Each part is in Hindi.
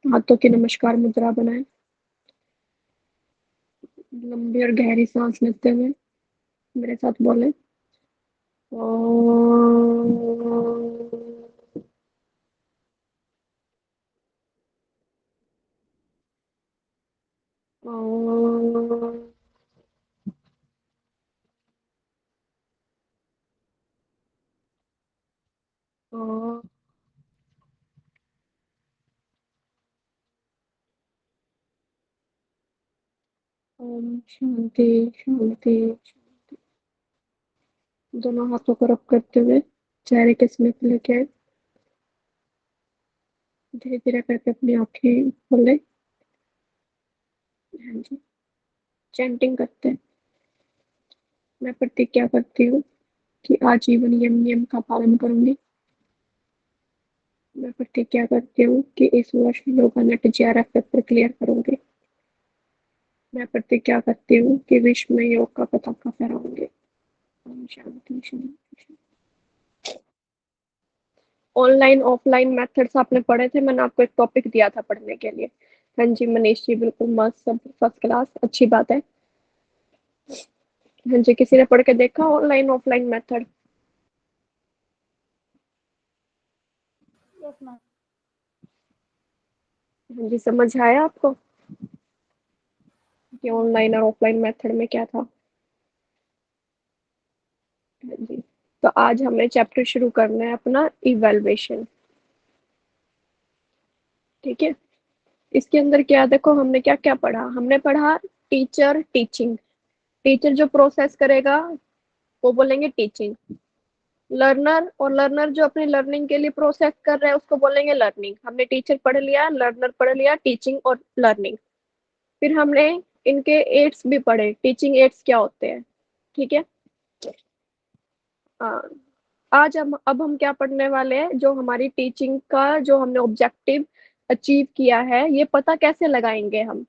हाथों की नमस्कार मुद्रा बनाएं। लंबी और गहरी सांस लेते हुए मेरे साथ बोले। ओम शांति शांति। दोनों हाथों को रब करते हुए चेहरे के समीप लेके आए। धीरे धीरे करके अपनी आंखें खोले। हाँ जी। चैंटिंग करते हैं। मैं प्रतिज्ञा करती हूँ कि आजीवन यम नियम का पालन करूंगी। मैं प्रतिज्ञा करती हूँ कि इस वर्ष yoga net JRF paper clear करूंगी। मैं प्रतिज्ञा करती हूँ कि विश्व में योग का पताका फहराऊंगी। ओम शांति शांति। ऑनलाइन ऑफलाइन मेथड्स आपने पढ़े थे, मैंने आपको एक टॉपिक दिया था पढ़ने के लिए। हाँ जी मनीष जी, बिल्कुल मस्त, सब फर्स्ट क्लास, अच्छी बात है। हाँ जी, किसी ने पढ़ के देखा online offline method? Yes ma'am. हाँ जी, समझ आया आपको कि ऑनलाइन और ऑफलाइन मेथड में क्या था? हाँ जी। तो आज हमें चैप्टर शुरू करना है अपना इवेल्युएशन। ठीक है। इसके अंदर क्या देखो, हमने क्या क्या पढ़ा? हमने पढ़ा टीचर टीचिंग। टीचर जो प्रोसेस करेगा वो बोलेंगे टीचिंग। लर्नर, और लर्नर जो अपनी लर्निंग के लिए प्रोसेस कर रहे हैं उसको बोलेंगे लर्निंग। हमने टीचर पढ़ लिया, लर्नर पढ़ लिया, टीचिंग और लर्निंग। फिर हमने इनके एड्स भी पढ़े, टीचिंग एड्स क्या होते हैं। ठीक है। हाँ। आज हम अब हम क्या पढ़ने वाले हैं, जो हमारी टीचिंग का जो हमने ऑब्जेक्टिव अचीव किया है, ये पता कैसे लगाएंगे हम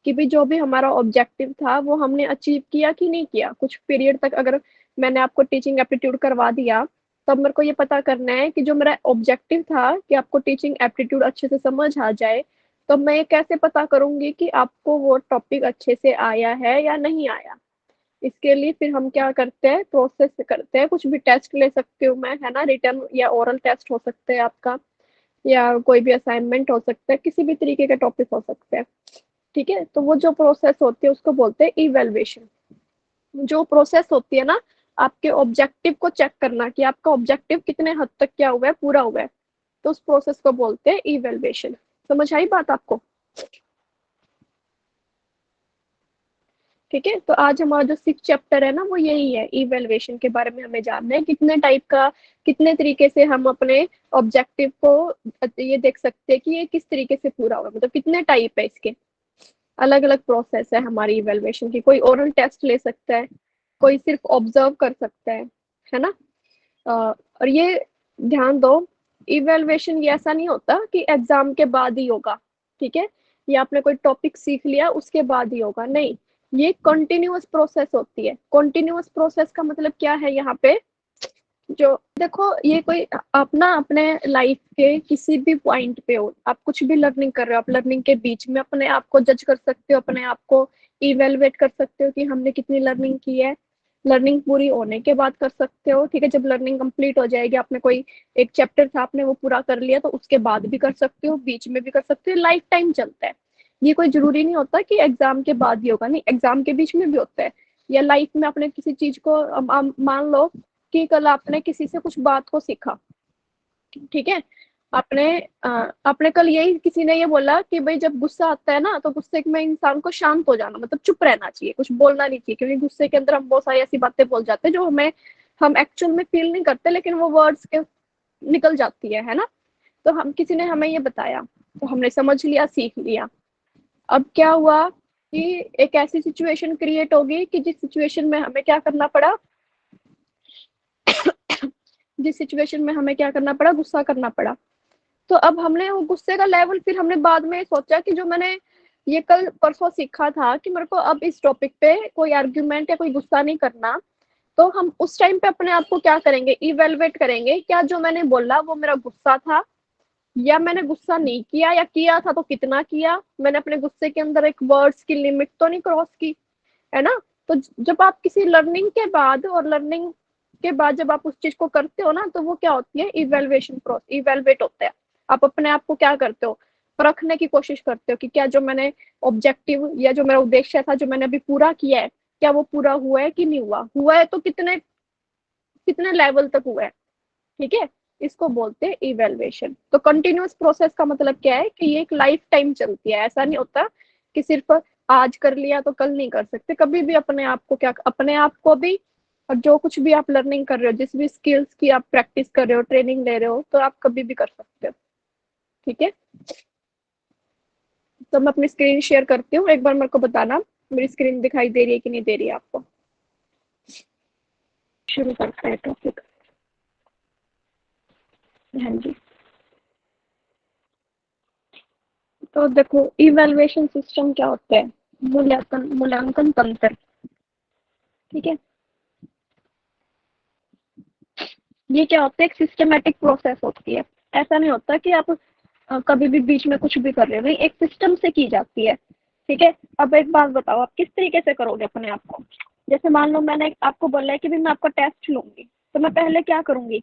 कि भी जो भी हमारा ऑब्जेक्टिव था वो हमने अचीव किया कि नहीं किया। कुछ पीरियड तक अगर मैंने आपको टीचिंग एप्टीट्यूड करवा दिया, तब मेरे को ये पता करना है कि जो मेरा ऑब्जेक्टिव था कि आपको टीचिंग एप्टीट्यूड अच्छे से समझ आ जाए, तो मैं ये कैसे पता करूंगी कि आपको वो टॉपिक अच्छे से आया है या नहीं आया। इसके लिए फिर हम क्या करते हैं, प्रोसेस करते हैं। कुछ भी टेस्ट ले सकती हूँ मैं, है ना, रिटर्न या ओरल टेस्ट हो सकते हैं आपका, या कोई भी असाइनमेंट हो सकता है, किसी भी तरीके के टॉपिक हो सकते हैं। ठीक है। तो वो जो प्रोसेस होती है उसको बोलते हैं इवेल्युएशन। जो प्रोसेस होती है ना, आपके ऑब्जेक्टिव को चेक करना कि आपका ऑब्जेक्टिव कितने हद तक क्या हुआ है, पूरा हुआ है, तो उस प्रोसेस को बोलते हैं इवेल्युएशन। समझ आई बात आपको? ठीक है। तो आज हमारा जो 6 चैप्टर है ना, वो यही है, इवेल्युएशन के बारे में हमें जानना है। कितने टाइप का, कितने तरीके से हम अपने ऑब्जेक्टिव को ये देख सकते हैं कि ये किस तरीके से पूरा होगा, मतलब कितने टाइप है इसके। अलग अलग प्रोसेस है हमारी इवेल्युएशन की। कोई ओरल टेस्ट ले सकता है, कोई सिर्फ ऑब्जर्व कर सकता है ना। और ये ध्यान दो, इवेल्युएशन ये ऐसा नहीं होता कि एग्जाम के बाद ही होगा। ठीक है। या आपने कोई टॉपिक सीख लिया उसके बाद ही होगा, नहीं। ये कंटिन्यूअस प्रोसेस होती है। कंटिन्यूअस प्रोसेस का मतलब क्या है यहाँ पे, जो देखो, ये कोई अपना अपने लाइफ के किसी भी पॉइंट पे हो, आप कुछ भी लर्निंग कर रहे हो, आप लर्निंग के बीच में अपने आप को जज कर सकते हो, अपने आप को इवेलुएट कर सकते हो कि हमने कितनी लर्निंग की है। लर्निंग पूरी होने के बाद कर सकते हो। ठीक है। जब लर्निंग कंप्लीट हो जाएगी, आपने कोई एक चैप्टर था आपने वो पूरा कर लिया, तो उसके बाद भी कर सकते हो, बीच में भी कर सकते हो, लाइफ टाइम चलता है। ये कोई जरूरी नहीं होता कि एग्जाम के बाद ही होगा, नहीं, एग्जाम के बीच में भी होता है। या लाइफ में आपने किसी चीज को मान लो कि कल आपने किसी से कुछ बात को सीखा। ठीक है। आपने आपने कल यही, किसी ने ये बोला कि भाई जब गुस्सा आता है ना, तो गुस्से में इंसान को शांत हो जाना, मतलब चुप रहना चाहिए, कुछ बोलना नहीं चाहिए, क्योंकि गुस्से के अंदर हम बहुत सारी ऐसी बातें बोल जाते हैं जो हमें, हम एक्चुअल में फील नहीं करते, लेकिन वो वर्ड्स के निकल जाती है ना। तो हम, किसी ने हमें ये बताया, तो हमने समझ लिया, सीख लिया। अब क्या हुआ कि एक ऐसी सिचुएशन क्रिएट होगी कि जिस सिचुएशन में हमें क्या करना पड़ा, जिस सिचुएशन में हमें क्या करना पड़ा, गुस्सा करना पड़ा। तो अब हमने वो गुस्से का लेवल, फिर हमने बाद में सोचा कि जो मैंने ये कल परसों सीखा था कि मेरे को अब इस टॉपिक पे कोई आर्ग्यूमेंट या कोई गुस्सा नहीं करना, तो हम उस टाइम पे अपने आप को क्या करेंगे, इवेलुएट करेंगे, क्या जो मैंने बोला वो मेरा गुस्सा था या मैंने गुस्सा नहीं किया, या किया था तो कितना किया, मैंने अपने गुस्से के अंदर एक वर्ड्स की लिमिट तो नहीं क्रॉस की, है ना। तो जब आप किसी लर्निंग के बाद, और लर्निंग के बाद जब आप उस चीज को करते हो ना, तो वो क्या होती है, इवेल्युएशन प्रोसेस, इवेलुएट होता है। आप अपने आप को क्या करते हो, परखने की कोशिश करते हो कि क्या जो मैंने ऑब्जेक्टिव या जो मेरा उद्देश्य था, जो मैंने अभी पूरा किया है, क्या वो पूरा हुआ है कि नहीं हुआ, हुआ है तो कितने कितने लेवल तक हुआ है। ठीक है, इसको बोलते हैं इवेल्युएशन। तो कंटिन्यूअस प्रोसेस का मतलब क्या है कि ये एक लाइफ टाइम चलती है, ऐसा नहीं होता कि सिर्फ आज कर लिया तो कल नहीं कर सकते। कभी भी अपने आप को क्या, अपने आप को भी, और जो कुछ भी आप लर्निंग कर रहे हो, जिस भी स्किल्स की आप प्रैक्टिस कर रहे हो, ट्रेनिंग ले रहे हो, तो आप कभी भी कर सकते हो। ठीक है, तो मैं अपनी स्क्रीन शेयर करती हूँ, एक बार मेरे को बताना मेरी स्क्रीन दिखाई दे रही है कि नहीं दे रही है आपको। शुरू करते हैं टॉपिक। हाँ जी, तो देखो इवेल्युएशन सिस्टम क्या होता है, मूल्यांकन मूल्यांकन तंत्र। ठीक है, ये क्या होता है, एक सिस्टमेटिक प्रोसेस होती है। ऐसा नहीं होता कि आप कभी भी बीच में कुछ भी कर रहे हो, नहीं, एक सिस्टम से की जाती है। ठीक है, अब एक बात बताओ, आप किस तरीके से करोगे अपने आप को। जैसे मान लो मैंने आपको बोला है कि भी मैं आपका टेस्ट लूंगी, तो मैं पहले क्या करूंगी,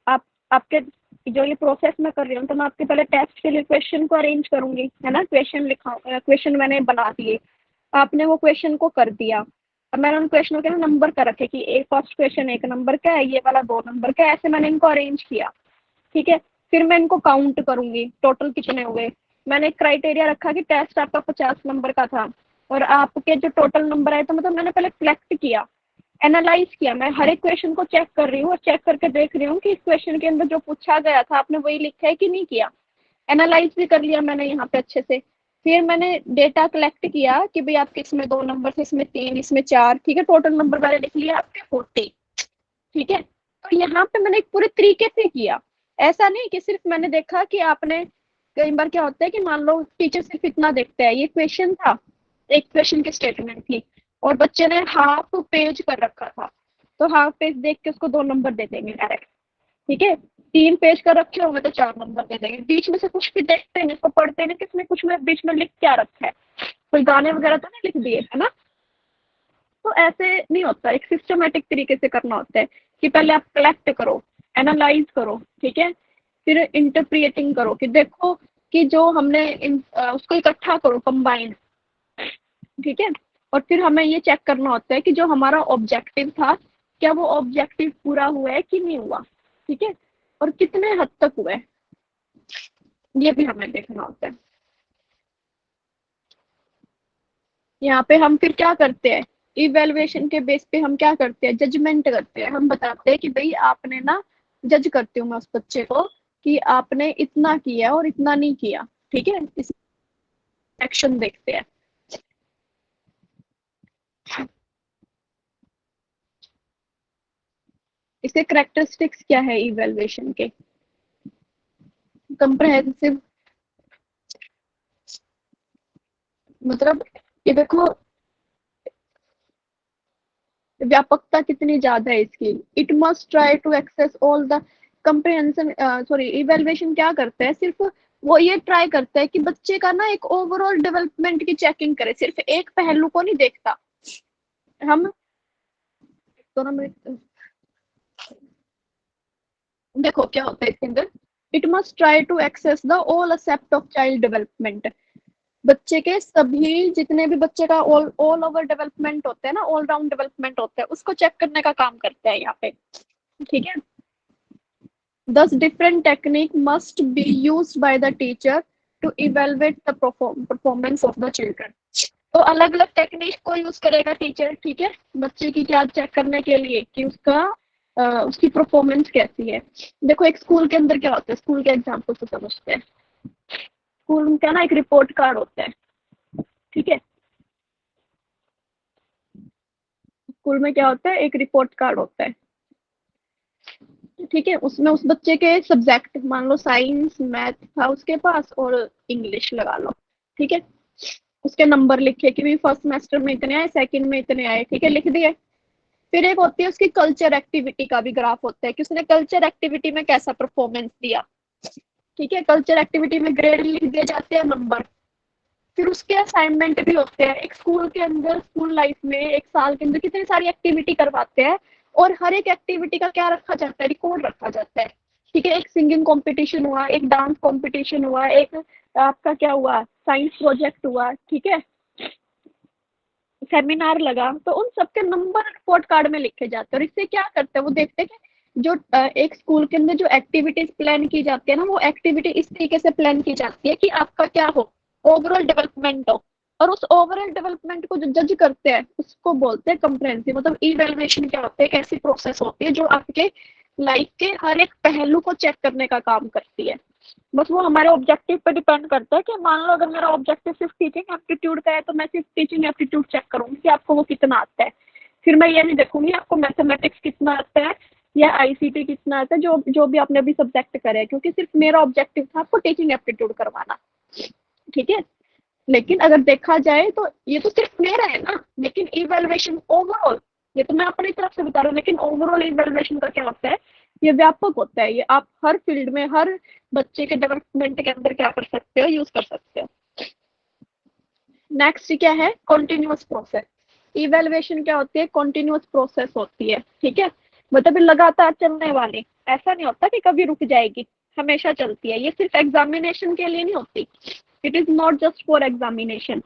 आप आपके जो ये प्रोसेस मैं कर रही हूँ, तो मैं आपके पहले टेस्ट के लिए क्वेश्चन को अरेंज करूंगी, है ना, क्वेश्चन लिखा, क्वेश्चन मैंने बना दिए, आपने वो क्वेश्चन को कर दिया। अब मैंने उन क्वेश्चनों के ना नंबर कर रखे कि एक फर्स्ट क्वेश्चन 1 नंबर का है, ये वाला 2 नंबर का है, ऐसे मैंने इनको अरेंज किया। ठीक है, फिर मैं इनको काउंट करूंगी टोटल कितने हुए। मैंने एक क्राइटेरिया रखा कि टेस्ट आपका 50 नंबर का था, और आपके जो टोटल नंबर आए, तो मतलब मैंने पहले कलेक्ट किया, एनालाइज किया, मैं हर एक क्वेश्चन को चेक कर रही हूँ, और चेक करके देख रही हूँ कि इस क्वेश्चन के अंदर जो पूछा गया था आपने वही लिखा है कि नहीं किया। एनालाइज भी कर लिया मैंने यहाँ पे अच्छे से। फिर मैंने डेटा कलेक्ट किया कि भाई आपके इसमें 2 नंबर थे, इसमें 3, इसमें 4, ठीक है, टोटल नंबर मैंने लिख लिया आपके 40। ठीक है, तो यहाँ पे मैंने एक पूरे तरीके से किया। ऐसा नहीं कि सिर्फ मैंने देखा कि आपने, कई बार क्या होता है कि मान लो टीचर सिर्फ इतना देखता है, ये क्वेश्चन था, एक क्वेश्चन की स्टेटमेंट थी, और बच्चे ने हाफ पेज कर रखा था, तो हाफ पेज देख के उसको 2 नंबर दे देंगे डायरेक्ट। ठीक है, 3 पेज का रखे होंगे तो 4 नंबर दे देंगे। बीच में से कुछ भी देखते हैं, इसको पढ़ते हैं, किसमें कुछ में बीच में लिख क्या रखा है, कोई गाने वगैरह तो नहीं लिख दिए, है ना। तो ऐसे नहीं होता, एक सिस्टमेटिक तरीके से करना होता है कि पहले आप कलेक्ट करो, एनालाइज करो, ठीक है, फिर इंटरप्रिएटिंग करो कि देखो कि जो हमने उसको इकट्ठा करो, कंबाइन। ठीक है, और फिर हमें ये चेक करना होता है कि जो हमारा ऑब्जेक्टिव था, क्या वो ऑब्जेक्टिव पूरा हुआ है कि नहीं हुआ। ठीक है, और कितने हद तक हुआ है, ये भी हमें देखना होता है। यहाँ पे हम फिर क्या करते हैं, इवेल्युएशन के बेस पे हम क्या करते हैं, जजमेंट करते हैं। हम बताते हैं कि भाई आपने ना, जज करती हूँ मैं उस बच्चे को कि आपने इतना किया और इतना नहीं किया। ठीक है, इस एक्शन देखते हैं। इसके करेक्टरिस्टिक्स क्या है इवेल्युएशन के, कंप्रहेंसिव, मतलब ये देखो व्यापकता कितनी ज्यादा है इसकी। It must try to access all the comprehension, sorry, evaluation क्या करता है, सिर्फ वो ये ट्राई करता है कि बच्चे का ना एक ओवरऑल डेवलपमेंट की चेकिंग करे, सिर्फ एक पहलू को नहीं देखता। हम दोनों मिनट, देखो क्या होता है इसके अंदर, it must try to access the all aspect of child development. बच्चे के सभी, जितने भी बच्चे का ऑल ऑल ओवर डेवलपमेंट होता है ना, ऑल राउंड डेवलपमेंट होता है, उसको चेक करने का काम करता है यहाँ पे। ठीक है, thus different technique must be used by the teacher to evaluate the performance of the children। तो अलग अलग टेक्निक को यूज करेगा टीचर, ठीक है, बच्चे की क्या चेक करने के लिए कि उसका उसकी परफॉर्मेंस कैसी है। देखो एक स्कूल के अंदर क्या होता है, स्कूल के एग्जाम्पल से समझते हैं। स्कूल का ना एक रिपोर्ट कार्ड होता है। ठीक है, स्कूल में क्या होता है, एक रिपोर्ट कार्ड होता है। ठीक है, उसमें उस बच्चे के सब्जेक्ट, मान लो साइंस मैथ था उसके पास, और इंग्लिश लगा लो। ठीक है, उसके नंबर लिखे कि भी फर्स्ट सेमेस्टर में इतने आए, सेकंड में इतने आए, ठीक है, लिख दिए। फिर एक होती है उसकी कल्चर एक्टिविटी का भी ग्राफ होता है कि उसने कल्चर एक्टिविटी में कैसा परफॉर्मेंस दिया। ठीक है, कल्चर एक्टिविटी में ग्रेड लिख दिए जाते हैं, नंबर। फिर उसके असाइनमेंट भी होते हैं। एक स्कूल के अंदर, स्कूल लाइफ में एक साल के अंदर कितनी सारी एक्टिविटी करवाते हैं, और हर एक एक्टिविटी का क्या रखा जाता है, रिकॉर्ड रखा जाता है। ठीक है, एक सिंगिंग कंपटीशन हुआ, एक डांस कंपटीशन हुआ, एक आपका क्या हुआ, साइंस प्रोजेक्ट हुआ, ठीक है, सेमिनार लगा, तो उन सबके नंबर रिपोर्ट कार्ड में लिखे जाते हैं। और इससे क्या करते हैं, वो देखते हैं कि जो एक स्कूल के अंदर जो एक्टिविटीज प्लान की जाती है ना, वो एक्टिविटी इस तरीके से प्लान की जाती है कि आपका क्या हो, ओवरऑल डेवलपमेंट हो। और उस ओवरऑल डेवलपमेंट को जो जज करते हैं उसको बोलते हैं कंप्रेहेंसिव। मतलब इवेल्युएशन क्या होता है, एक ऐसी प्रोसेस होती है जो आपके लाइफ के हर एक पहलू को चेक करने का काम करती है। बस वो हमारे ऑब्जेक्टिव पे डिपेंड करता है कि मान लो अगर मेरा ऑब्जेक्टिव सिर्फ टीचिंग एप्टीट्यूड का है, तो मैं सिर्फ टीचिंग एप्टीट्यूड चेक करूंगी कि आपको वो कितना आता है। फिर मैं ये नहीं देखूंगी आपको मैथमेटिक्स कितना आता है या आईसीटी कितना आता है, जो जो भी आपने अभी सब्जेक्ट करे हैं, क्योंकि सिर्फ मेरा ऑब्जेक्टिव था आपको टीचिंग एप्टीट्यूड करवाना। ठीक है, लेकिन अगर देखा जाए तो ये तो सिर्फ मेरा है ना, लेकिन इवेल्युएशन ओवरऑल, ये तो मैं अपनी तरफ से बता रहा हूँ, लेकिन ओवरऑल इवेल्युएशन का क्या होता है, ये व्यापक होता है। ये आप हर फील्ड में, हर बच्चे के डेवलपमेंट के अंदर क्या कर सकते हो, यूज कर सकते हो। नेक्स्ट क्या है, कॉन्टिन्यूअस प्रोसेस। इवेल्युएशन क्या होती है, कॉन्टिन्यूअस प्रोसेस होती है। ठीक है, मतलब लगातार चलने वाली, ऐसा नहीं होता कि कभी रुक जाएगी, हमेशा चलती है। ये सिर्फ एग्जामिनेशन के लिए नहीं होती, it is not just for examination.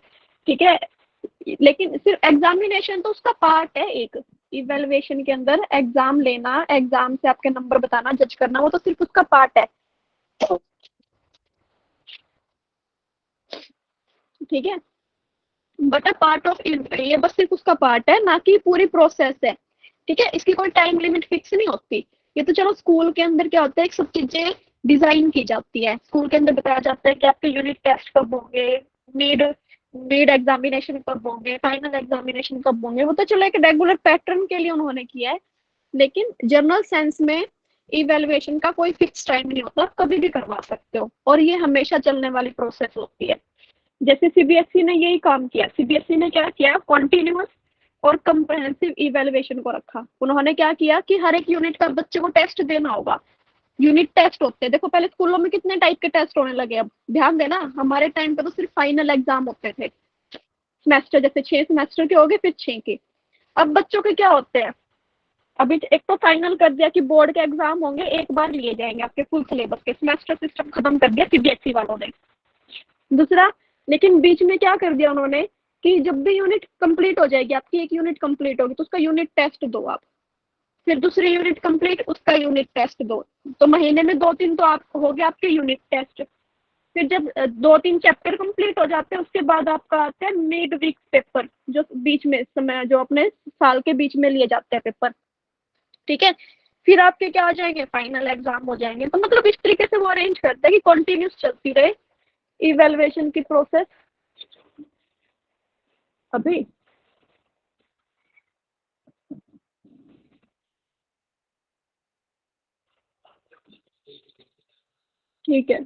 ठीक है, लेकिन सिर्फ एग्जामिनेशन तो उसका पार्ट है एक। इवेल्युएशन के अंदर एग्जाम लेना, एग्जाम से आपके नंबर बताना, जज करना, वो तो सिर्फ उसका पार्ट है। ठीक है, बट अ पार्ट ऑफ, ये बस सिर्फ उसका पार्ट है, ना कि पूरी प्रोसेस है। ठीक है, इसकी कोई टाइम लिमिट फिक्स नहीं होती। ये तो चलो स्कूल के अंदर क्या होता है, सब चीजें डिजाइन की जाती है, स्कूल के अंदर बताया जाता है कि आपके यूनिट टेस्ट कब होंगे, मिड मिड एग्जामिनेशन कब होंगे, फाइनल एग्जामिनेशन कब होंगे, वो तो चलो एक रेगुलर पैटर्न के लिए उन्होंने किया है। लेकिन जनरल सेंस में इवेल्युएशन का कोई फिक्स टाइम नहीं होता, कभी भी करवा सकते हो, और ये हमेशा चलने वाली प्रोसेस होती है। जैसे सीबीएसई ने यही काम किया, सीबीएसई ने क्या किया, कॉन्टिन्यूअस और कंप्रहेंसिव इवेल्युएशन को रखा। उन्होंने क्या किया कि हर एक यूनिट का बच्चे को टेस्ट देना होगा। यूनिट टेस्ट होते हैं, देखो पहले स्कूलों में कितने टाइप के टेस्ट होने लगे, अब ध्यान देना, हमारे टाइम पे तो सिर्फ फाइनल एग्जाम होते थे, सेमेस्टर जैसे 6 सेमेस्टर के हो गए, फिर 6 के। अब बच्चों के क्या होते हैं, अभी एक तो फाइनल कर दिया कि बोर्ड के एग्जाम होंगे, एक बार लिए जाएंगे आपके फुल सिलेबस के, सेमेस्टर सिस्टम खत्म कर दिया सीबीएसई वालों ने। दूसरा, लेकिन बीच में क्या कर दिया उन्होंने कि जब भी यूनिट कंप्लीट हो जाएगी, आपकी एक यूनिट कंप्लीट होगी, तो उसका यूनिट टेस्ट दो आप। फिर दूसरी यूनिट कंप्लीट, उसका यूनिट टेस्ट दो। तो महीने में 2-3 तो आप हो गए आपके यूनिट टेस्ट। फिर जब 2-3 चैप्टर कंप्लीट हो जाते हैं, उसके बाद आपका आता है मिड वीक पेपर, जो बीच में समय, जो अपने साल के बीच में लिए जाते हैं पेपर। ठीक है, फिर आपके क्या आ जाएंगे, फाइनल एग्जाम हो जाएंगे। तो मतलब इस तरीके से वो अरेंज करते हैं कि कंटिन्यूस चलती रहे इवेल्युएशन की प्रोसेस। अभी ठीक है,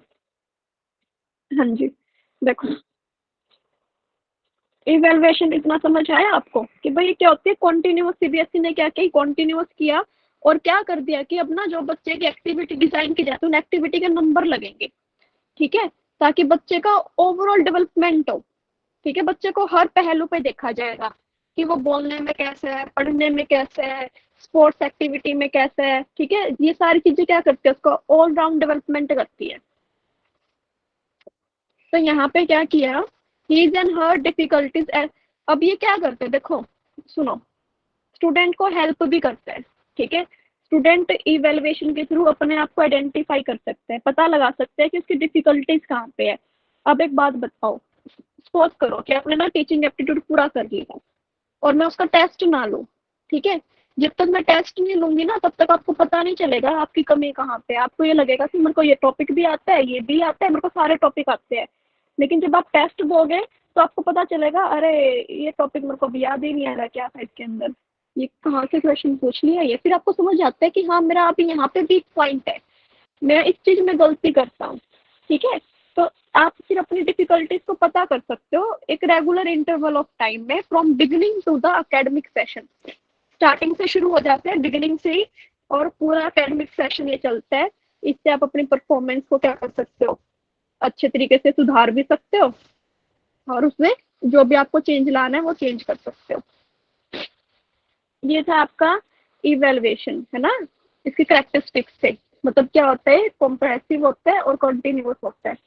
हाँ जी, देखो, इवेल्युएशन इतना समझ आया आपको कि भाई क्या होती है कॉन्टिन्यूअस। सीबीएसई ने क्या किया, कॉन्टिन्यूअस किया, और क्या कर दिया कि अब ना जो बच्चे की एक्टिविटी डिजाइन की जाती है, उन एक्टिविटी के नंबर लगेंगे। ठीक है, ताकि बच्चे का ओवरऑल डेवलपमेंट हो। ठीक है, बच्चे को हर पहलू पे देखा जाएगा कि वो बोलने में कैसे है, पढ़ने में कैसे है, स्पोर्ट्स एक्टिविटी में कैसे है। ठीक है, ये सारी चीजें क्या करती है, उसको ऑल राउंड डेवलपमेंट करती है। तो यहाँ पे क्या किया, हीज एंड हर डिफिकल्टीज। अब ये क्या करते हैं, देखो सुनो, स्टूडेंट को हेल्प भी करते हैं। ठीक है, स्टूडेंट इवेल्युएशन के थ्रू अपने आप को आइडेंटिफाई कर सकते हैं, पता लगा सकते हैं कि उसकी डिफिकल्टीज कहाँ पे है। अब एक बात बताओ, सपोज करो कि आपने ना टीचिंग एप्टीट्यूड पूरा कर लिया और मैं उसका टेस्ट ना लूँ। ठीक है, जब तक मैं टेस्ट नहीं लूंगी ना, तब तक आपको पता नहीं चलेगा आपकी कमी कहाँ पे। आपको ये लगेगा कि मेरे को ये टॉपिक भी आता है, ये भी आता है, मेरे को सारे टॉपिक आते हैं। लेकिन जब आप टेस्ट दोगे तो आपको पता चलेगा, अरे ये टॉपिक मेरे को भी याद ही नहीं आ रहा क्या था इसके अंदर, ये कहाँ से क्वेश्चन पूछ लिया ये। फिर आपको समझ आता है कि हाँ मेरा अभी यहाँ पे वीक पॉइंट है, मैं इस चीज में गलती करता हूँ। ठीक है, तो आप फिर अपनी डिफिकल्टीज को पता कर सकते हो एक रेगुलर इंटरवल ऑफ टाइम में, from beginning to the academic session. Starting से शुरू हो जाते हैं, बिगिनिंग से ही, और पूरा एकेडमिक सेशन ये चलता है। इससे आप अपनी परफॉर्मेंस को क्या कर सकते हो, अच्छे तरीके से सुधार भी सकते हो, और उसमें जो भी आपको चेंज लाना है वो चेंज कर सकते हो। ये था आपका इवेल्युएशन, है ना। इसकी कैरेक्टरिस्टिक्स थे, मतलब क्या होता है, कॉम्प्रेसिव होता है और कंटिन्यूअस होता है।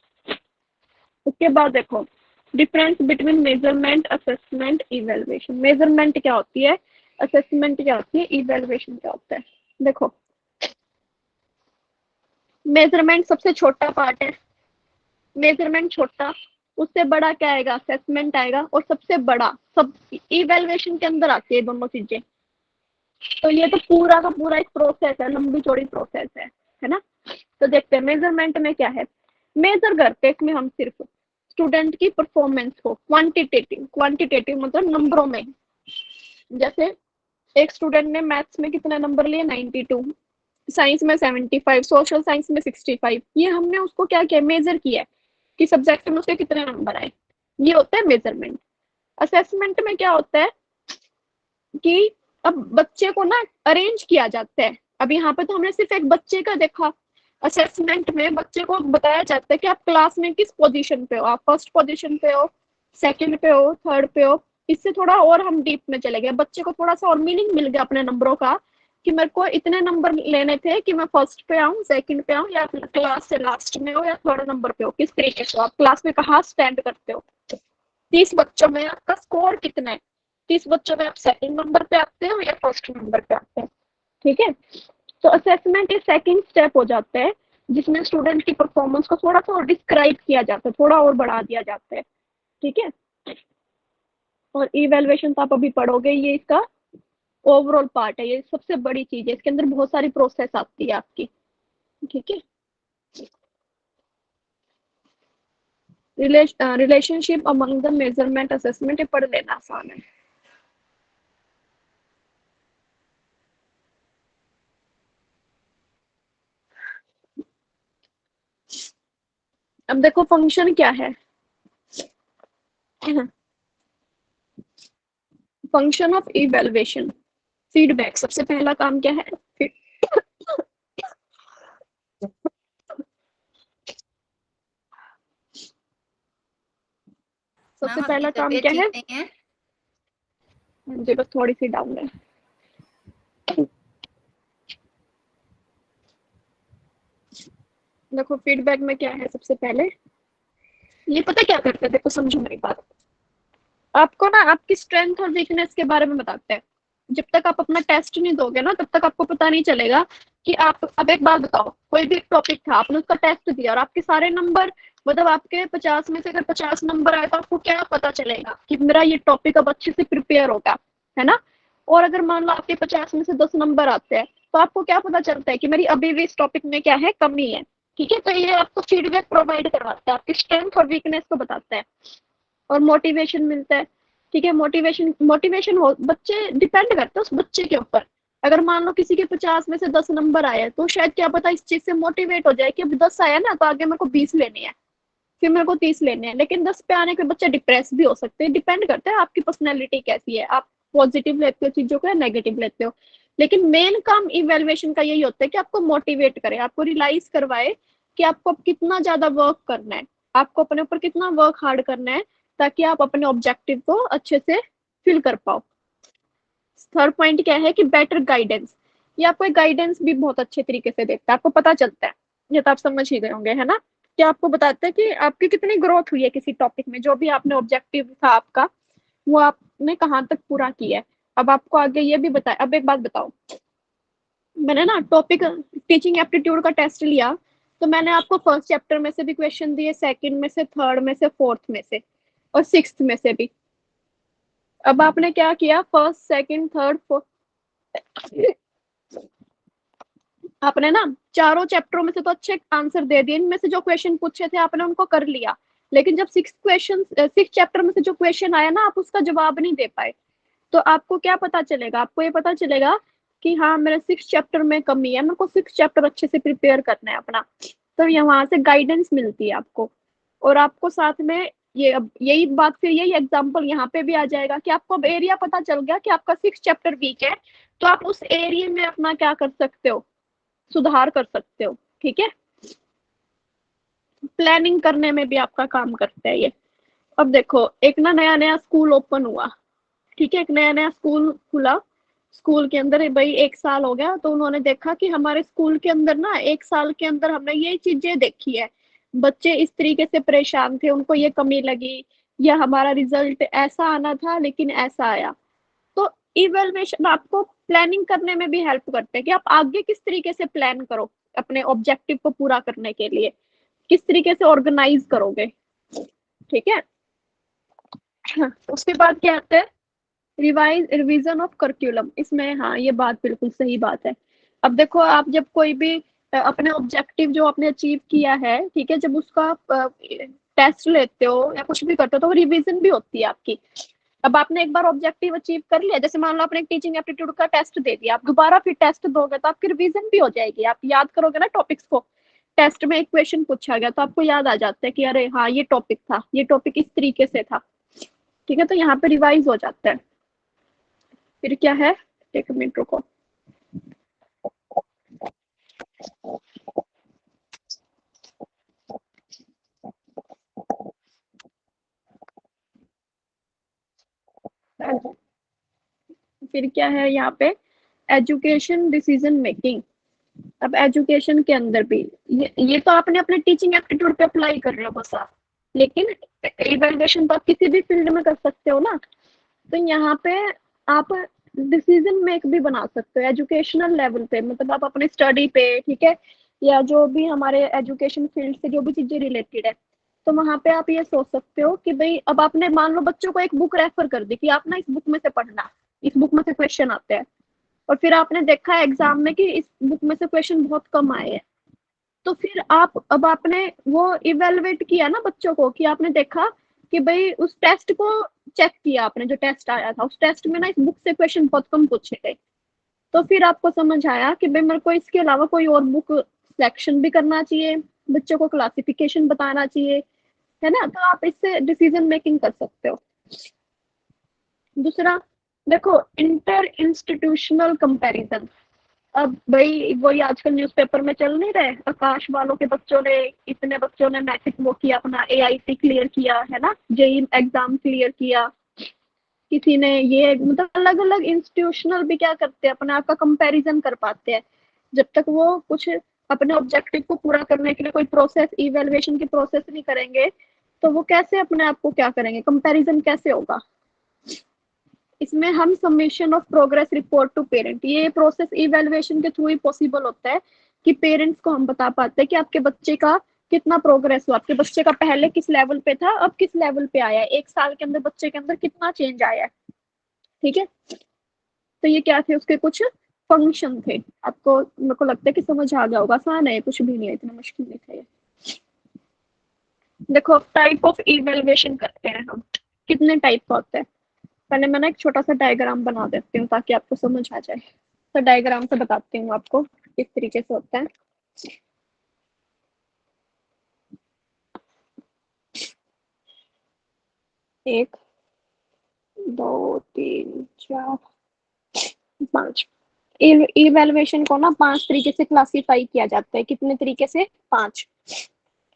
उसके बाद देखो difference between measurement, assessment, evaluation. Measurement क्या होती है, असेसमेंट क्या होती है, इवेल्युएशन क्या होता है। देखो मेजरमेंट सबसे छोटा पार्ट है, मेजरमेंट छोटा, उससे बड़ा क्या आएगा, असेसमेंट आएगा, और सबसे बड़ा सब इवेल्युएशन के अंदर आती है दोनों चीजें। तो ये तो पूरा का पूरा एक प्रोसेस है, लंबी चौड़ी प्रोसेस है ना। तो देखते हैं मेजरमेंट में क्या है। मेजर करते हैं इसमें हम सिर्फ स्टूडेंट की परफॉर्मेंस को, क्वांटिटेटिव, क्वांटिटेटिव मतलब नंबरों में। जैसे एक स्टूडेंट ने मैथ्स में कितने नंबर लिए, 92, साइंस में 75, सोशल साइंस में 65, ये हमने उसको क्या किया, मेजर किया है कि सब्जेक्ट में उसके कितने नंबर आए। ये होता है मेजरमेंट। असेसमेंट में क्या होता है कि अब बच्चे को ना अरेंज किया जाता है। अब यहाँ पे तो हमने सिर्फ एक बच्चे का देखा, असेसमेंट में बच्चे को बताया जाता है कि आप क्लास में किस पोजीशन पे हो, आप फर्स्ट पोजीशन पे हो, सेकंड पे हो, थर्ड पे हो। इससे थोड़ा और हम डीप में चले गए, बच्चे को थोड़ा सा और मीनिंग मिल गया अपने नंबरों का, कि मेरे को इतने नंबर लेने थे कि मैं फर्स्ट पे आऊँ, सेकंड पे आऊँ, या क्लास से लास्ट में हो, या थर्ड नंबर पे हो, किस तरीके से आप क्लास में कहाँ स्टैंड करते हो, 30 बच्चों में आपका स्कोर कितना है, 30 बच्चों में आप सेकंड नंबर पे आते हो या फर्स्ट नंबर पे आते हैं। ठीक है। तो असेसमेंट एक सेकंड स्टेप हो जाता है, जिसमें स्टूडेंट की परफॉर्मेंस को थोड़ा सा और डिस्क्राइब किया जाता है, थोड़ा और बढ़ा दिया जाता है। ठीक है। और इवेल्युएशन तो आप अभी पढ़ोगे, ये इसका ओवरऑल पार्ट है, ये सबसे बड़ी चीज है, इसके अंदर बहुत सारी प्रोसेस आती है आपकी। ठीक है। Relationship among the measurement assessment, ये पढ़ लेना, आसान है। अब देखो फंक्शन क्या है, फंक्शन ऑफ इवेल्युएशन, फीडबैक। सबसे पहला काम क्या है, सबसे मैम आपकी पहला काम तबीयत क्या ठीक है, नहीं है? मुझे बस थोड़ी सी डाउन है। देखो फीडबैक में क्या है, सबसे पहले ये पता क्या करते हैं, देखो समझो मेरी बात, आपको ना आपकी स्ट्रेंथ और वीकनेस के बारे में बताते हैं। जब तक आप अपना टेस्ट नहीं दोगे ना, तब तक आपको पता नहीं चलेगा कि आप, अब एक बात बताओ, कोई भी टॉपिक था, आपने उसका टेस्ट दिया और आपके सारे नंबर, मतलब आपके 50 में से अगर 50 नंबर आए, तो आपको क्या पता चलेगा कि मेरा ये टॉपिक अब अच्छे से प्रिपेयर होगा, है ना। और अगर मान लो आपके 50 में से 10 नंबर आते हैं, तो आपको क्या पता चलता है कि मेरी अभी भी इस टॉपिक में क्या है, कमी है। ठीक है। तो ये आपको फीडबैक प्रोवाइड करवाता है, आपकी स्ट्रेंथ और वीकनेस को बताता है, और मोटिवेशन मिलता है। ठीक है। मोटिवेशन, मोटिवेशन हो, बच्चे डिपेंड करते हैं उस बच्चे के ऊपर। अगर मान लो किसी के 50 में से 10 नंबर आए, तो शायद क्या पता इस चीज से मोटिवेट हो जाए कि अब 10 आया ना, तो आगे मेरे को 20 लेने हैं, फिर मेरे को 30 लेने हैं। लेकिन 10 पे आने के बच्चे डिप्रेस भी हो सकते हैं, डिपेंड करता है आपकी पर्सनैलिटी कैसी है, आप पॉजिटिव लेते हो चीजों को या नेगेटिव लेते हो। लेकिन मेन काम इवेल्युएशन का यही होता है कि आपको मोटिवेट करे, आपको रियलाइज करवाए कि आपको अब कितना ज्यादा वर्क करना है, आपको अपने ऊपर कितना वर्क हार्ड करना है, ताकि आप अपने ऑब्जेक्टिव को अच्छे से फिल कर पाओ। थर्ड पॉइंट क्या है कि बेटर गाइडेंस, ये आपको एक गाइडेंस भी बहुत अच्छे तरीके से देता है, आपको पता चलता है, ये तो आप समझ ही गए होंगे, है ना। कि आपको बताता है कि आपकी कितनी ग्रोथ हुई है किसी टॉपिक में, जो भी आपने ऑब्जेक्टिव था आपका, वो आपने कहाँ तक पूरा किया है। अब आपको आगे ये भी बताया। अब एक बात बताओ, मैंने ना टॉपिक टीचिंग एप्टीट्यूड का टेस्ट लिया, तो मैंने आपको फर्स्ट चैप्टर में से भी क्वेश्चन दिए, सेकंड में से, थर्ड में से, फोर्थ में से, और सिक्स्थ में से भी। अब आपने क्या किया, फर्स्ट सेकंड थर्ड फोर्थ, आपने ना चारों चैप्टरों में से तो अच्छे आंसर दे दिए, इनमें से जो क्वेश्चन पूछे थे आपने उनको कर लिया। लेकिन जब सिक्स चैप्टर में से जो क्वेश्चन आया ना, आप उसका जवाब नहीं दे पाए। तो आपको क्या पता चलेगा, आपको ये पता चलेगा कि हाँ मेरे सिक्स चैप्टर में कमी है, मेरे को सिक्स चैप्टर अच्छे से प्रिपेयर करना है अपना। तो यहाँ से गाइडेंस मिलती है आपको। और आपको साथ में ये, अब यही बात, फिर यही एग्जांपल यहाँ पे भी आ जाएगा कि आपको अब एरिया पता चल गया कि आपका सिक्स चैप्टर वीक है, तो आप उस एरिया में अपना क्या कर सकते हो, सुधार कर सकते हो। ठीक है, प्लानिंग करने में भी आपका काम करता है ये। अब देखो, एक ना नया नया स्कूल ओपन हुआ, ठीक है, एक नया नया स्कूल खुला, स्कूल के अंदर भाई 1 साल हो गया, तो उन्होंने देखा कि हमारे स्कूल के अंदर ना 1 साल के अंदर हमने ये चीजें देखी है, बच्चे इस तरीके से परेशान थे, उनको ये कमी लगी, या हमारा रिजल्ट ऐसा आना था लेकिन ऐसा आया। तो इवेलुएशन आपको प्लानिंग करने में भी हेल्प करते हैं कि आप आगे किस तरीके से प्लान करो अपने ऑब्जेक्टिव को पूरा करने के लिए, किस तरीके से ऑर्गेनाइज करोगे। ठीक है। उसके बाद क्या आता है, रिवीजन ऑफ करिकुलम। इसमें हाँ, ये बात बिल्कुल सही बात है। अब देखो, आप जब कोई भी अपने ऑब्जेक्टिव जो आपने अचीव किया है, ठीक है, जब उसका टेस्ट लेते हो या कुछ भी करते हो तो रिवीजन भी होती है आपकी। अब आपने एक बार ऑब्जेक्टिव अचीव कर लिया, जैसे मान लो आपने टीचिंग एप्टीट्यूड का टेस्ट दे दिया, आप दोबारा फिर टेस्ट दोगे तो आपकी रिवीजन भी हो जाएगी, आप याद करोगे ना टॉपिक्स को। टेस्ट में एक क्वेश्चन पूछा गया तो आपको याद आ जाता है कि अरे हाँ, ये टॉपिक था, ये टॉपिक इस तरीके से था। ठीक है, तो यहाँ पे रिवाइज हो जाता है। फिर क्या है, एक मिनट रुको। हाँ जी। फिर क्या है यहाँ पे, एजुकेशन डिसीजन मेकिंग। अब एजुकेशन के अंदर भी ये तो आपने अपने टीचिंग एप्टीट्यूड पे अप्लाई कर रहे हो बस आप, लेकिन इवेल्युएशन तो आप किसी भी फील्ड में कर सकते हो ना। तो यहाँ पे आप डिसीजन मेक भी बना सकते हो एजुकेशनल लेवल पे, मतलब आप अपने स्टडी पे, ठीक है, या जो भी हमारे एजुकेशन फील्ड से जो भी चीजें रिलेटेड है, तो वहां पे आप ये सोच सकते हो कि भाई अब आपने मान लो बच्चों को एक बुक रेफर कर दी कि आप ना इस बुक में से पढ़ना, इस बुक में से क्वेश्चन आते हैं, और फिर आपने देखा एग्जाम में कि इस बुक में से क्वेश्चन बहुत कम आए हैं। तो फिर आप, अब आपने वो इवेलुएट किया ना बच्चों को, कि आपने देखा कि भाई उस टेस्ट को चेक किया आपने, जो टेस्ट आया था उस टेस्ट में ना इस बुक से क्वेश्चन बहुत कम पूछे गए। तो फिर आपको समझ आया कि भाई मेरे को इसके अलावा कोई और बुक सिलेक्शन भी करना चाहिए, बच्चों को क्लासिफिकेशन बताना चाहिए, है ना। तो आप इससे डिसीजन मेकिंग कर सकते हो। दूसरा, देखो, इंटर इंस्टीट्यूशनल कंपैरिजन। अब भाई वही आजकल न्यूज़पेपर में चल नहीं रहे, आकाश वालों के बच्चों ने, इतने बच्चों ने मैट्रिक वो किया, अपना एआईटी क्लियर किया है ना, जेई एग्जाम क्लियर किया, किसी ने ये, मतलब अलग अलग इंस्टीट्यूशनल भी क्या करते हैं, अपने आप का कंपैरिजन कर पाते हैं। जब तक वो कुछ अपने ऑब्जेक्टिव को पूरा करने के लिए कोई प्रोसेस, इवेलुएशन की प्रोसेस नहीं करेंगे, तो वो कैसे अपने आप को क्या करेंगे, कंपैरिजन कैसे होगा। इसमें हम submission of progress report to parent, ये प्रोसेस इवेलुएशन के थ्रू ही पॉसिबल होता है कि पेरेंट्स को हम बता पाते हैं कि आपके बच्चे का कितना प्रोग्रेस हुआ, आपके बच्चे का पहले किस लेवल पे था, अब किस लेवल पे आया है, 1 साल के अंदर बच्चे के अंदर कितना चेंज आया है। ठीक है, तो ये क्या थे, उसके कुछ फंक्शन थे। आपको, मेरे को लगता है कि समझ आ गया होगा, आसान है, कुछ भी नहीं है, इतना मुश्किल नहीं था ये। देखो, टाइप ऑफ इवेलुएशन करते हैं हम, कितने टाइप का होता है। पहले मैं ना एक छोटा सा डायग्राम बना देती हूँ ताकि आपको समझ आ जाए। तो डायग्राम से बताती हूँ आपको किस तरीके से होता है। एक, दो, तीन, चार, पांच। इवेलुएशन को ना 5 तरीके से क्लासिफाई किया जाता है, कितने तरीके से, 5।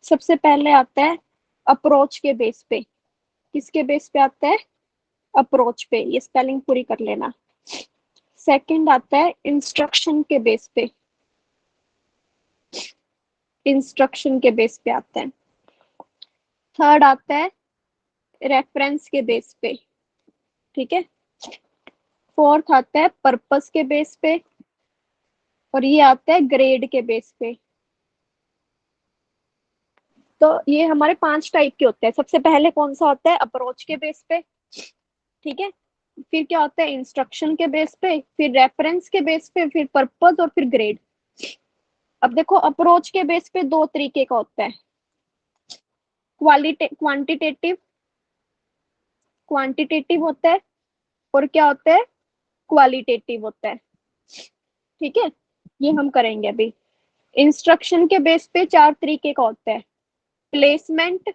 सबसे पहले आता है अप्रोच के बेस पे। किसके बेस पे आता है, अप्रोच पे, ये स्पेलिंग पूरी कर लेना। सेकंड आता है इंस्ट्रक्शन के बेस पे, इंस्ट्रक्शन के बेस पे आता है। थर्ड आता है रेफरेंस के बेस पे, ठीक है। फोर्थ आता है पर्पस के बेस पे, और ये आता है ग्रेड के बेस पे। तो ये हमारे 5 टाइप के होते हैं। सबसे पहले कौन सा होता है, अप्रोच के बेस पे, ठीक है। फिर क्या होता है, इंस्ट्रक्शन के बेस पे, फिर रेफरेंस के बेस पे, फिर पर्पस, और फिर ग्रेड। अब देखो, अप्रोच के बेस पे 2 तरीके का होता है, क्वांटिटेटिव, क्वांटिटेटिव होता है, और क्या होता है, क्वालिटेटिव होता है। ठीक है, ये हम करेंगे अभी। इंस्ट्रक्शन के बेस पे 4 तरीके का होता है, प्लेसमेंट,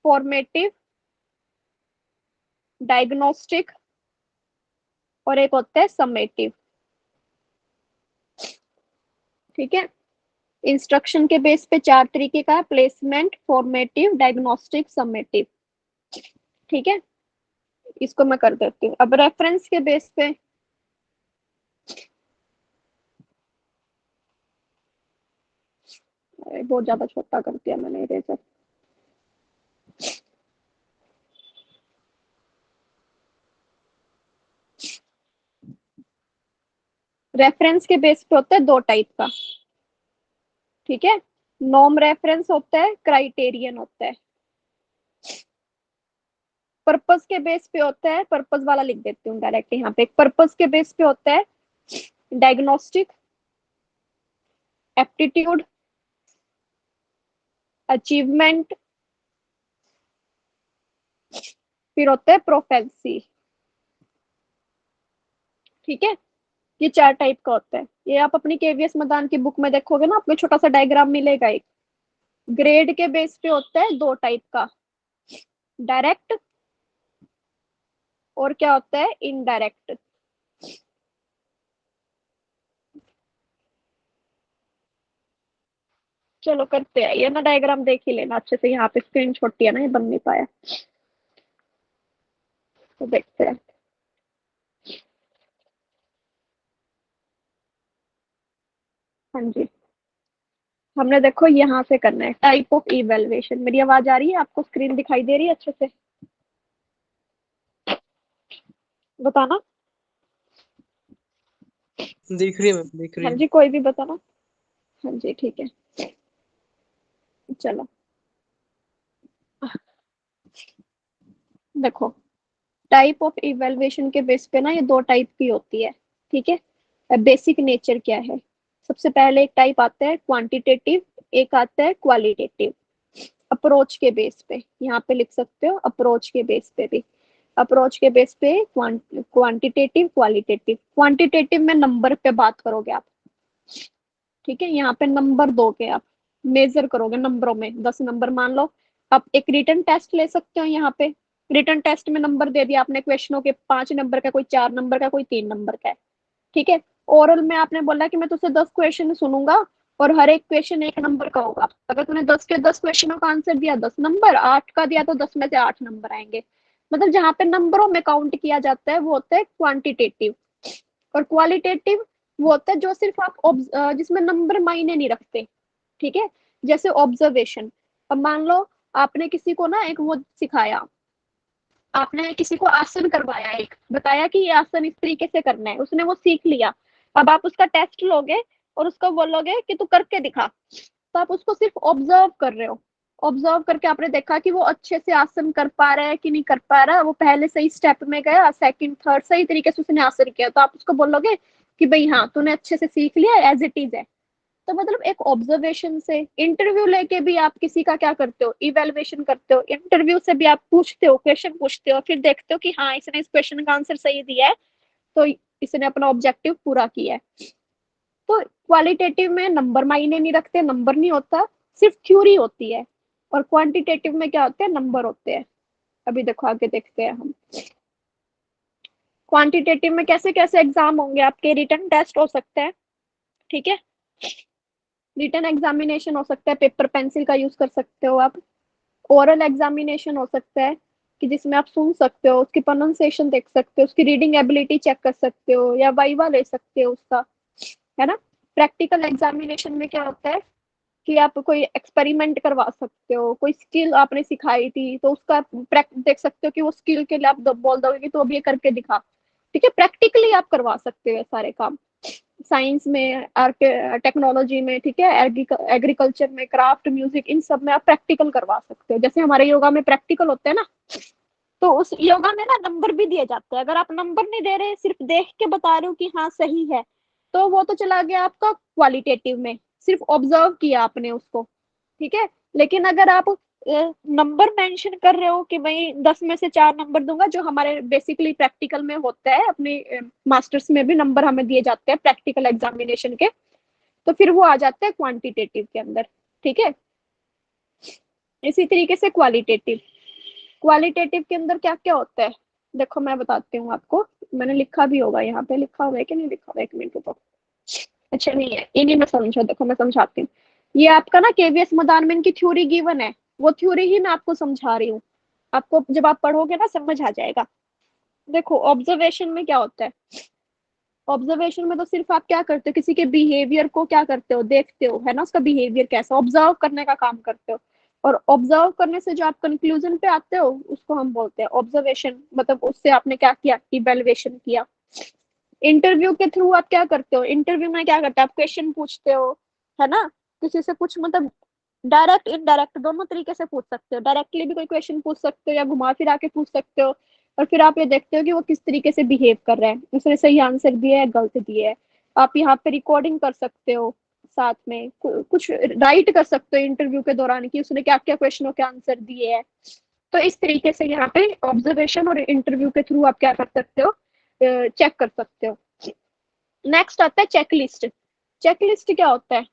फॉर्मेटिव, डायग्नोस्टिक, और एक होता है समेटिव। ठीक है, इंस्ट्रक्शन के बेस पे 4 तरीके का है, प्लेसमेंट, फॉर्मेटिव, डायग्नोस्टिक, समेटिव। ठीक है, इसको मैं कर देती हूँ। अब रेफरेंस के बेस पे बहुत ज्यादा छोटा कर दिया मैंने इरेजर। रेफरेंस के बेस पे होता है 2 टाइप का। ठीक है, नॉर्म रेफरेंस होता है, क्राइटेरियन होता है। पर्पस के बेस पे होता है, पर्पस वाला लिख देती हूँ डायरेक्ट यहाँ पे। पर्पस के बेस पे होता है डायग्नोस्टिक, एप्टीट्यूड, अचीवमेंट, फिर होता है प्रोफेंसी। ठीक है, ये 4 टाइप का होता है। ये आप अपनी केवीएस मदान की बुक में देखोगे ना, आपको छोटा सा डायग्राम मिलेगा एक। ग्रेड के बेस पे होता है 2 टाइप का, डायरेक्ट और क्या होता है, इनडायरेक्ट। चलो करते हैं, ये ना डायग्राम देख ही लेना अच्छे से, यहाँ पे स्क्रीन छोटी है ना, ये बन नहीं पाया, तो देखते हैं। हाँ जी, हमने देखो यहाँ से करना है टाइप ऑफ इवेल्युएशन। मेरी आवाज आ रही है आपको, स्क्रीन दिखाई दे रही है अच्छे से? बताना। दिख रही है मैम, दिख रही हाँ है। जी, कोई भी बताना। हाँ जी, ठीक है, चलो देखो। टाइप ऑफ इवेल्युएशन के बेस पे ना ये 2 टाइप की होती है। ठीक है, बेसिक नेचर क्या है? सबसे पहले एक टाइप आता है क्वांटिटेटिव, एक आता है क्वालिटेटिव। अप्रोच के बेस पे यहाँ पे लिख सकते हो, अप्रोच के बेस पे भी। अप्रोच के बेस पे क्वांटिटेटिव, क्वालिटेटिव। क्वांटिटेटिव में नंबर पे बात करोगे आप। ठीक है, यहाँ पे नंबर दोगे आप, मेजर करोगे नंबरों में, 10 नंबर मान लो। आप एक रिटन टेस्ट ले सकते हो यहाँ पे। रिटन टेस्ट में नंबर दे दिया आपने, क्वेश्चनों के 5 नंबर का, कोई 4 नंबर का, कोई 3 नंबर का है। ठीक है, ओरल में आपने बोला कि मैं तुझसे 10 क्वेश्चन सुनूंगा और हर एक क्वेश्चन 1 नंबर का होगा। अगर तूने 10 के 10 क्वेश्चनों का आंसर दिया, 10 नंबर, 8 का दिया तो 10 में से 8 नंबर आएंगे। मतलब जहाँ पे नंबरों में काउंट किया जाता है वो होता है क्वांटिटेटिव। और क्वालिटेटिव वो होता है जो सिर्फ आप जिसमें नंबर मायने नहीं रखते। ठीक है, जैसे ऑब्जर्वेशन। अब मान लो आपने किसी को ना एक वो सिखाया, आपने किसी को आसन करवाया, एक बताया कि ये आसन इस तरीके से करना है, उसने वो सीख लिया। अब आप उसका टेस्ट लोगे और उसको बोलोगे कि तू करके दिखा। तो आप उसको सिर्फ ऑब्जर्व कर रहे हो। ऑब्जर्व करके आपने देखा कि वो अच्छे से आसन कर पा रहा है कि नहीं कर पा रहा, वो पहले सही स्टेप में गया, सेकंड थर्ड सही तरीके से उसने आसन किया, तो आप उसको बोलोगे कि भाई हाँ तूने अच्छे से सीख लिया, एज इट इज है। तो मतलब एक ऑब्जर्वेशन से। इंटरव्यू लेके भी आप किसी का क्या करते हो, इवेलुएशन करते हो। इंटरव्यू से भी आप पूछते हो, क्वेश्चन पूछते हो, फिर देखते हो कि हाँ इसने इस क्वेश्चन का आंसर सही दिया है, तो इसने अपना ऑब्जेक्टिव पूरा किया है। तो क्वालिटेटिव में नंबर मायने नहीं रखते, नंबर नहीं होता, सिर्फ थ्योरी होती है। और क्वांटिटेटिव में क्या होते हैं, नंबर होते हैं। अभी देखो आगे देखते हैं हम। क्वांटिटेटिव में कैसे कैसे एग्जाम होंगे आपके, रिटन टेस्ट हो सकते हैं। ठीक है, रिटन एग्जामिनेशन हो सकता है, पेपर पेंसिल का यूज कर सकते हो आप। ओरल एग्जामिनेशन हो सकता है कि जिसमें आप सुन सकते हो, उसकी प्रोनाउंसिएशन देख सकते हो, उसकी रीडिंग एबिलिटी चेक कर सकते हो, या वाइवा ले सकते हो उसका, है ना। प्रैक्टिकल एग्जामिनेशन में क्या होता है कि आप कोई एक्सपेरिमेंट करवा सकते हो, कोई स्किल आपने सिखाई थी तो उसका देख सकते हो कि वो स्किल के लिए आप बोल दोगे कि तो अब ये करके दिखा। ठीक है, प्रैक्टिकली आप करवा सकते हो ये सारे काम। साइंस में, टेक्नोलॉजी में, ठीक है, एग्रीकल्चर में, क्राफ्ट, म्यूजिक, इन सब में आप प्रैक्टिकल करवा सकते हो। जैसे हमारे योगा में प्रैक्टिकल होते हैं ना, तो उस योगा में ना नंबर भी दिए जाते हैं। अगर आप नंबर नहीं दे रहे, सिर्फ देख के बता रहे हो कि हाँ सही है, तो वो तो चला गया आपका क्वालिटेटिव में, सिर्फ ऑब्जर्व किया आपने उसको। ठीक है, लेकिन अगर आप नंबर मेंशन कर रहे हो कि भाई 10 में से 4 नंबर दूंगा, जो हमारे बेसिकली प्रैक्टिकल में होता है, अपने मास्टर्स में भी नंबर हमें दिए जाते हैं प्रैक्टिकल एग्जामिनेशन के, तो फिर वो आ जाता है क्वांटिटेटिव के अंदर। ठीक है, इसी तरीके से क्वालिटेटिव। क्वालिटेटिव के अंदर क्या क्या होता है, देखो मैं बताती हूँ आपको। मैंने लिखा भी होगा, यहाँ पे लिखा हुआ है कि नहीं लिखा हुआ है, 1 मिनट रुको। अच्छा नहीं है, इन्हीं में समझो, देखो मैं समझाती हूँ। ये आपका ना केवीएस मदानमैन की थ्योरी गिवन है, वो थ्योरी ही मैं आपको समझा रही हूँ। आपको जब आप पढ़ोगे ना समझ आ जाएगा। देखो ऑब्जर्वेशन में क्या होता है, ऑब्जर्वेशन में तो सिर्फ आप क्या करते हो, किसी के बिहेवियर को क्या करते हो, देखते हो, है ना, उसका बिहेवियर कैसा, ऑब्जर्व करने का काम करते हो। और ऑब्जर्व करने से जो आप कंक्लूजन पे आते हो उसको हम बोलते हैं ऑब्जर्वेशन, मतलब उससे आपने क्या किया, इवेल्युएशन किया। इंटरव्यू के थ्रू आप क्या करते हो, इंटरव्यू में क्या करते हो, आप क्वेश्चन पूछते हो, है ना, किसी से कुछ मतलब डायरेक्ट इनडायरेक्ट दोनों तरीके से पूछ सकते हो, डायरेक्टली भी कोई क्वेश्चन पूछ सकते हो या घुमा फिरा के पूछ सकते हो। और फिर आप ये देखते हो कि वो किस तरीके से बिहेव कर रहा है, उसने सही आंसर दिया है गलत दिया है। आप यहाँ पे रिकॉर्डिंग कर सकते हो, साथ में कुछ राइट कर सकते हो इंटरव्यू के दौरान कि उसने क्या क्या क्वेश्चनों के आंसर दिए हैं। तो इस तरीके से यहाँ पे ऑब्जर्वेशन और इंटरव्यू के थ्रू आप क्या कर सकते हो, चेक कर सकते हो। नेक्स्ट आता है चेकलिस्ट। चेकलिस्ट क्या होता है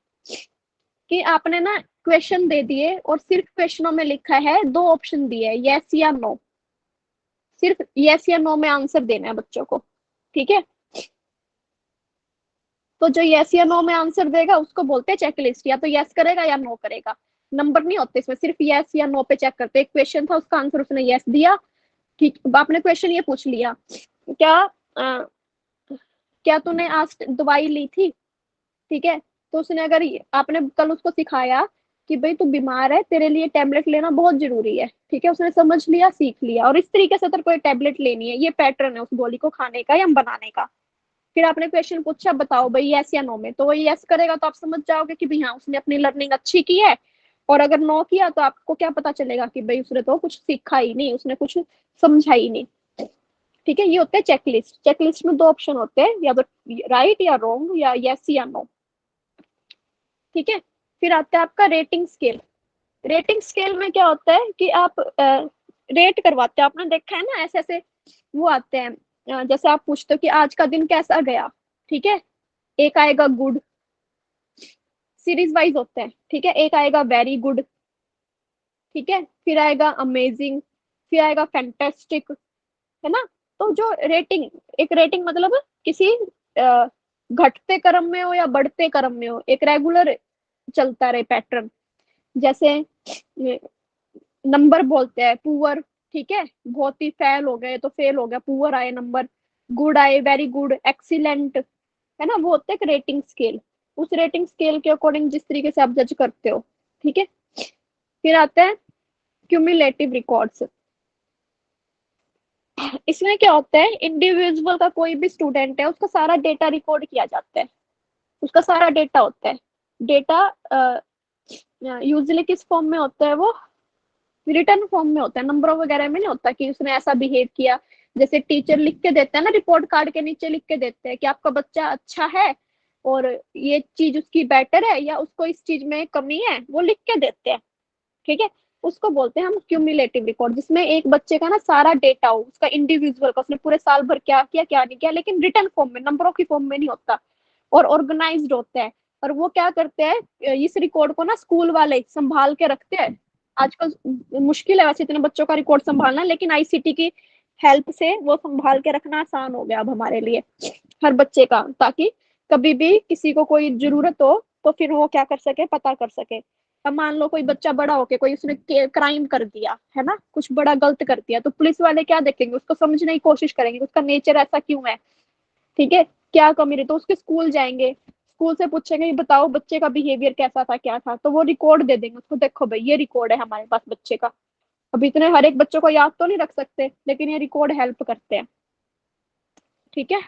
कि आपने ना क्वेश्चन दे दिए और सिर्फ क्वेश्चनों में लिखा है, दो ऑप्शन दिए है, यस या नो, सिर्फ यस या नो में आंसर देना है बच्चों को, ठीक है। तो जो यस या नो में आंसर देगा उसको बोलते हैं चेकलिस्ट, या तो यस करेगा या नो करेगा। नंबर नहीं होते इसमें, सिर्फ यस या नो पे चेक करते हैं। एक क्वेश्चन था उसका आंसर उसने यस दिया, ठीक, आपने क्वेश्चन ये पूछ लिया, क्या क्या तूने आज दवाई ली थी, ठीक है। तो उसने अगर आपने कल उसको सिखाया कि भाई तू बीमार है, तेरे लिए टेबलेट लेना बहुत जरूरी है, ठीक है, उसने समझ लिया सीख लिया, और इस तरीके से तेरे को टेबलेट लेनी है, ये पैटर्न है उस गोली को खाने का या बनाने का। फिर आपने क्वेश्चन पूछा बताओ भाई यस या नो में, तो वो यस करेगा तो आप समझ जाओगे कि भाई हाँ उसने अपनी लर्निंग अच्छी की है। और अगर नो किया तो आपको क्या पता चलेगा कि भाई उसने तो कुछ सीखा ही नहीं, उसने कुछ समझा ही नहीं। ठीक है, ये होता है चेकलिस्ट। चेकलिस्ट में दो ऑप्शन होते हैं, या तो राइट या रॉन्ग या यस या नो, ठीक है। फिर आता है आपका रेटिंग स्केल। रेटिंग स्केल में क्या होता है कि आप रेट करवाते हो, आपने देखा है ना ऐसे ऐसे वो आते हैं, जैसे आप पूछते हो कि आज का दिन कैसा गया, ठीक है। एक आएगा गुड, सीरीज वाइज होते हैं, ठीक है, एक आएगा वेरी गुड, ठीक है, फिर आएगा अमेजिंग, फिर आएगा फैंटास्टिक, है ना। तो जो रेटिंग, एक रेटिंग मतलब किसी अ, घटते क्रम में हो या बढ़ते क्रम में हो, एक रेगुलर चलता रहे पैटर्न। जैसे नंबर बोलते हैं पुअर, ठीक है, बहुत ही फेल हो गए तो फेल हो गया, पुअर आए नंबर, गुड आए, वेरी गुड, एक्सीलेंट, है ना, वो होते हैं रेटिंग स्केल। उस रेटिंग स्केल के अकॉर्डिंग जिस तरीके से आप जज करते हो, ठीक है। फिर आता है क्यूमुलेटिव रिकॉर्ड्स। इसमें क्या होता है, इंडिविजुअल का कोई भी स्टूडेंट है उसका सारा डेटा रिकॉर्ड किया जाता है, उसका सारा डेटा होता है। डेटा यूजली किस फॉर्म में होता है, वो रिटर्न फॉर्म में होता है, नंबरों वगैरह में नहीं होता कि उसने ऐसा बिहेव किया। जैसे टीचर लिख के देते हैं ना, रिपोर्ट कार्ड के नीचे लिख के देते हैं कि आपका बच्चा अच्छा है और ये चीज उसकी बेटर है या उसको इस चीज में कमी है, वो लिख के देते हैं, ठीक है। उसको बोलते हैं हम क्यूमुलेटिव रिकॉर्ड, जिसमें एक बच्चे का ना सारा डेटा हो, उसका इंडिविजुअल का, उसने पूरे साल भर क्या किया क्या नहीं किया, लेकिन रिटर्न फॉर्म में, नंबरों की फॉर्म में नहीं होता, और ऑर्गेनाइज्ड होता है। और वो क्या करते हैं, इस रिकॉर्ड को ना स्कूल वाले संभाल के रखते हैं। आजकल मुश्किल है वैसे इतने बच्चों का रिकॉर्ड संभालना, लेकिन आईसीटी की हेल्प से वो संभाल के रखना आसान हो गया अब हमारे लिए, हर बच्चे का, ताकि कभी भी किसी को कोई जरूरत हो तो फिर वो क्या कर सके, पता कर सके। अब मान लो कोई बच्चा बड़ा होके कोई उसने क्राइम कर दिया है ना, कुछ बड़ा गलत कर दिया, तो पुलिस वाले क्या देखेंगे, उसको समझने की कोशिश करेंगे उसका नेचर ऐसा क्यों है, ठीक है, क्या कमी रही, तो उसके स्कूल जाएंगे, स्कूल से पूछेंगे बताओ बच्चे का बिहेवियर कैसा था क्या था, तो वो रिकॉर्ड दे देंगे उसको, देखो भाई ये रिकॉर्ड है हमारे पास बच्चे का। अब इतने हर एक बच्चों को याद तो नहीं रख सकते, लेकिन ये रिकॉर्ड हेल्प करते हैं, ठीक है।